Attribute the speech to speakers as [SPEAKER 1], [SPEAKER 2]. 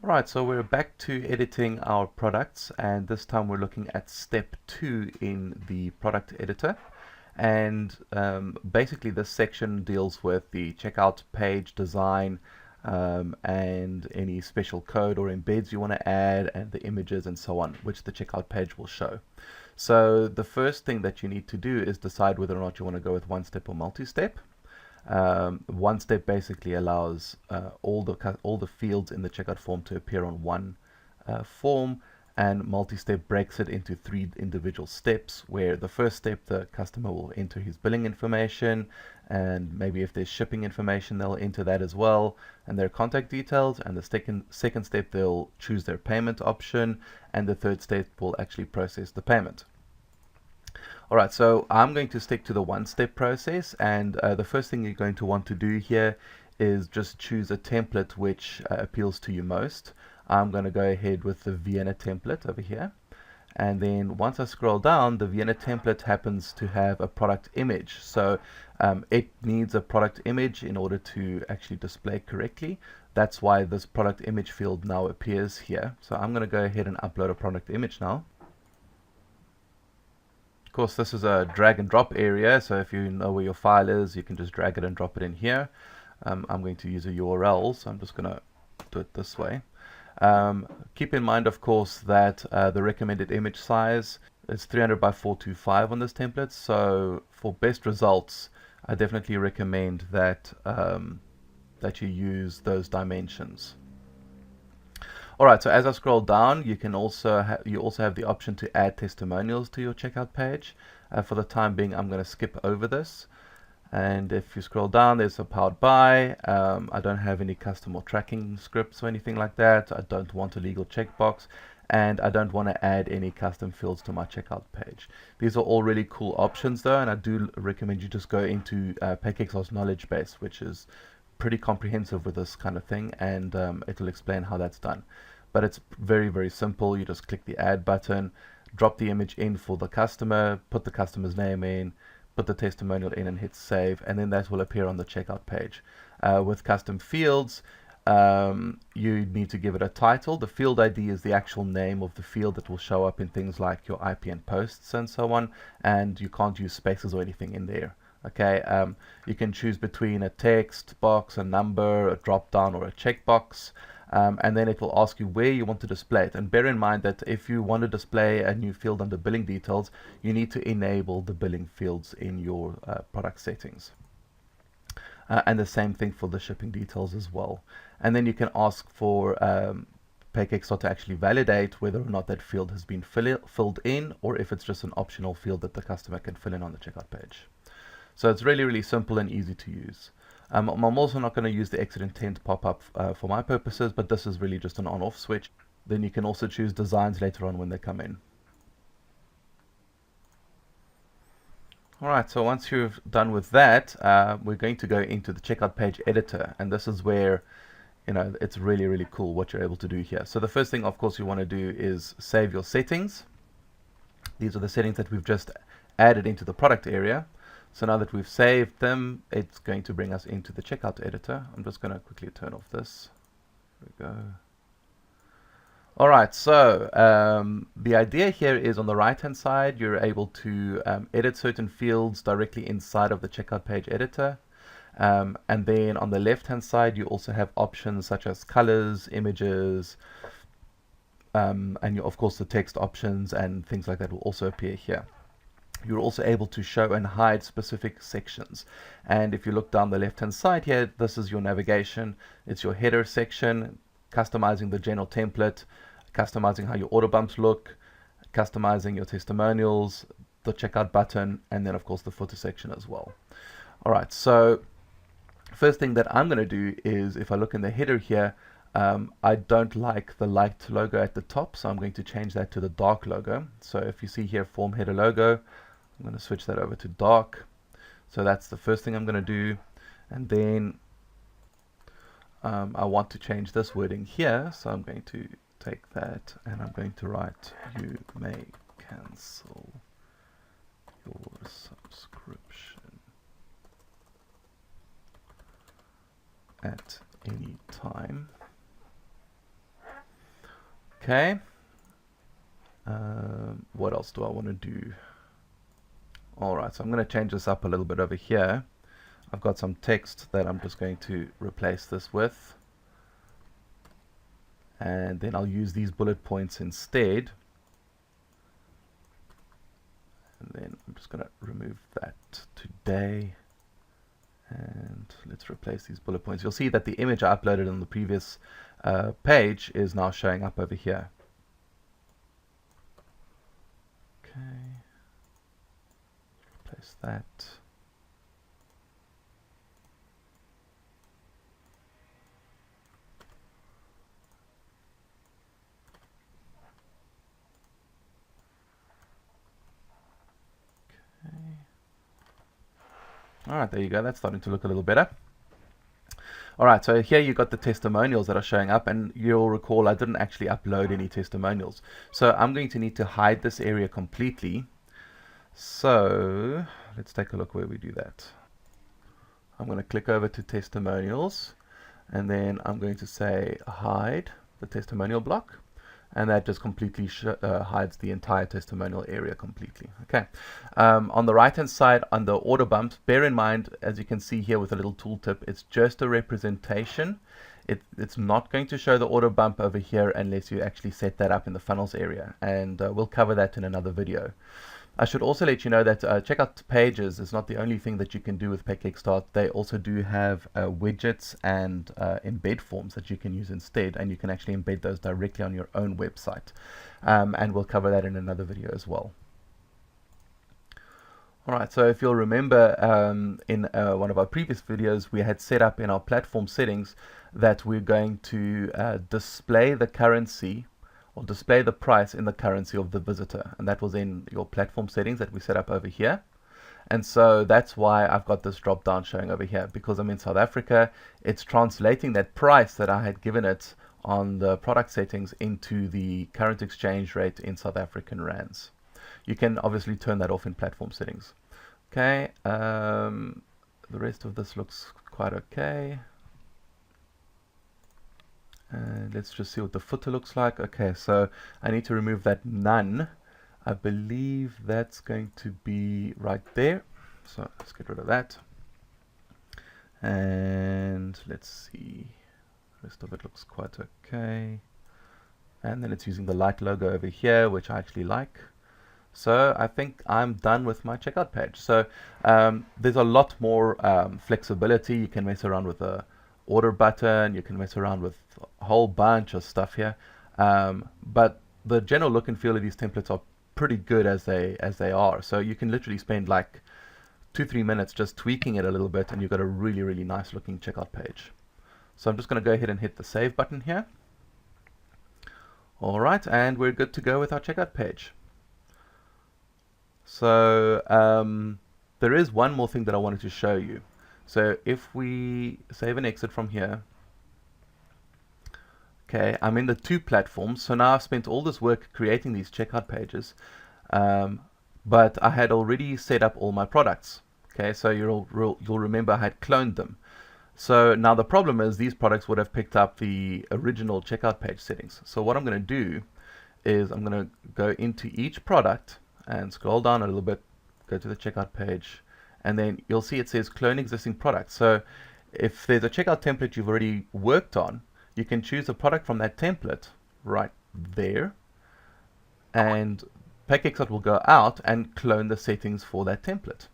[SPEAKER 1] Right, so we're back to editing our products, and this time we're looking at step 2 in the product editor. And basically this section deals with the checkout page design and any special code or embeds you want to add, and the images and so on, which the checkout page will show. So the first thing that you need to do is decide whether or not you want to go with one step or multi-step. One step basically allows all the fields in the checkout form to appear on one form, and multi-step breaks it into 3 individual steps, where the first step the customer will enter his billing information, and maybe if there's shipping information they'll enter that as well, and their contact details, and the second step they'll choose their payment option, and the third step will actually process the payment. Alright, so I'm going to stick to the one-step process, and the first thing you're going to want to do here is just choose a template which appeals to you most. I'm going to go ahead with the Vienna template over here, and then once I scroll down, the Vienna template happens to have a product image, so it needs a product image in order to actually display correctly. That's why this product image field now appears here. So I'm going to go ahead and upload a product image now. Of course, this is a drag and drop area, so if you know where your file is, you can just drag it and drop it in here. I'm going to use a URL, so I'm just going to do it this way. Keep in mind, of course, that the recommended image size is 300 by 425 on this template, so for best results, I definitely recommend that, that you use those dimensions. Alright, so as I scroll down, you can also have the option to add testimonials to your checkout page. For the time being, I'm going to skip over this. And if you scroll down, there's a powered by. I don't have any custom or tracking scripts or anything like that. I don't want a legal checkbox, and I don't want to add any custom fields to my checkout page. These are all really cool options though, and I do recommend you just go into Paykickstart's knowledge base, which is pretty comprehensive with this kind of thing, and it'll explain how that's done. But it's very, very simple. You just click the add button, drop the image in for the customer, put the customer's name in, put the testimonial in, and hit save, and then that will appear on the checkout page. With custom fields, you need to give it a title. The field ID is the actual name of the field that will show up in things like your IPN posts and so on, and you can't use spaces or anything in there. Okay, you can choose between a text box, a number, a drop down, or a checkbox, and then it will ask you where you want to display it. And bear in mind that if you want to display a new field under billing details, you need to enable the billing fields in your product settings. And the same thing for the shipping details as well. And then you can ask for Paykickstart to actually validate whether or not that field has been filled in, or if it's just an optional field that the customer can fill in on the checkout page. So it's really, really simple and easy to use. I'm also not going to use the exit intent pop-up for my purposes, but this is really just an on-off switch. Then you can also choose designs later on when they come in. Alright, so once you've done with that, we're going to go into the checkout page editor, and this is where, you know, it's really, really cool what you're able to do here. So the first thing, of course, you want to do is save your settings. These are the settings that we've just added into the product area. So now that we've saved them, it's going to bring us into the checkout editor. I'm just going to quickly turn off this. There we go. Alright, so the idea here is on the right hand side, you're able to edit certain fields directly inside of the checkout page editor. And then on the left hand side, you also have options such as colors, images, and of course the text options and things like that will also appear here. You're also able to show and hide specific sections. And if you look down the left hand side here, this is your navigation. It's your header section, customizing the general template, customizing how your order bumps look, customizing your testimonials, the checkout button, and then of course the footer section as well. Alright, so first thing that I'm going to do is, if I look in the header here, I don't like the light logo at the top, so I'm going to change that to the dark logo. So if you see here, form header logo, I'm going to switch that over to dark. So that's the first thing I'm going to do. And then I want to change this wording here, so I'm going to take that and I'm going to write, you may cancel your subscription at any time. Okay. What else do I want to do? Alright, so I'm going to change this up a little bit over here. I've got some text that I'm just going to replace this with. And then I'll use these bullet points instead. And then I'm just going to remove that today. And let's replace these bullet points. You'll see that the image I uploaded on the previous page is now showing up over here. Okay. Replace that. Alright, there you go. That's starting to look a little better. Alright, so here you got the testimonials that are showing up, and you'll recall I didn't actually upload any testimonials. So I'm going to need to hide this area completely. So let's take a look where we do that. I'm going to click over to testimonials, and then I'm going to say hide the testimonial block. And that just completely hides the entire testimonial area completely. Okay. On the right hand side, under order bumps, bear in mind, as you can see here with a little tooltip, it's just a representation. It's not going to show the order bump over here unless you actually set that up in the funnels area, and we'll cover that in another video. I should also let you know that checkout pages is not the only thing that you can do with Paykickstart. They also do have widgets and embed forms that you can use instead, and you can actually embed those directly on your own website. And we'll cover that in another video as well. Alright, so if you'll remember in one of our previous videos, we had set up in our platform settings that we're going to display the currency or display the price in the currency of the visitor, and that was in your platform settings that we set up over here. And so that's why I've got this drop down showing over here, because I'm in South Africa. It's translating that price that I had given it on the product settings into the current exchange rate in South African rands. You can obviously turn that off in platform settings. Okay, the rest of this looks quite okay. And let's just see what the footer looks like. Okay, so I need to remove that none. I believe that's going to be right there. So let's get rid of that. And let's see. The rest of it looks quite okay. And then it's using the light logo over here, which I actually like. So I think I'm done with my checkout page. So there's a lot more flexibility. You can mess around with the order button, you can mess around with a whole bunch of stuff here, but the general look and feel of these templates are pretty good as they are. So you can literally spend like 2-3 minutes just tweaking it a little bit, and you've got a really nice looking checkout page. So I'm just going to go ahead and hit the save button here. Alright, and we're good to go with our checkout page. So there is one more thing that I wanted to show you. So if we save and exit from here, okay, I'm in the two platforms. So now I've spent all this work creating these checkout pages, but I had already set up all my products. Okay, so you'll remember I had cloned them. So now the problem is these products would have picked up the original checkout page settings. So what I'm going to do is I'm going to go into each product and scroll down a little bit, go to the checkout page, and then you'll see it says clone existing product. So if there's a checkout template you've already worked on, you can choose a product from that template right there, and Paykickstart will go out and clone the settings for that template.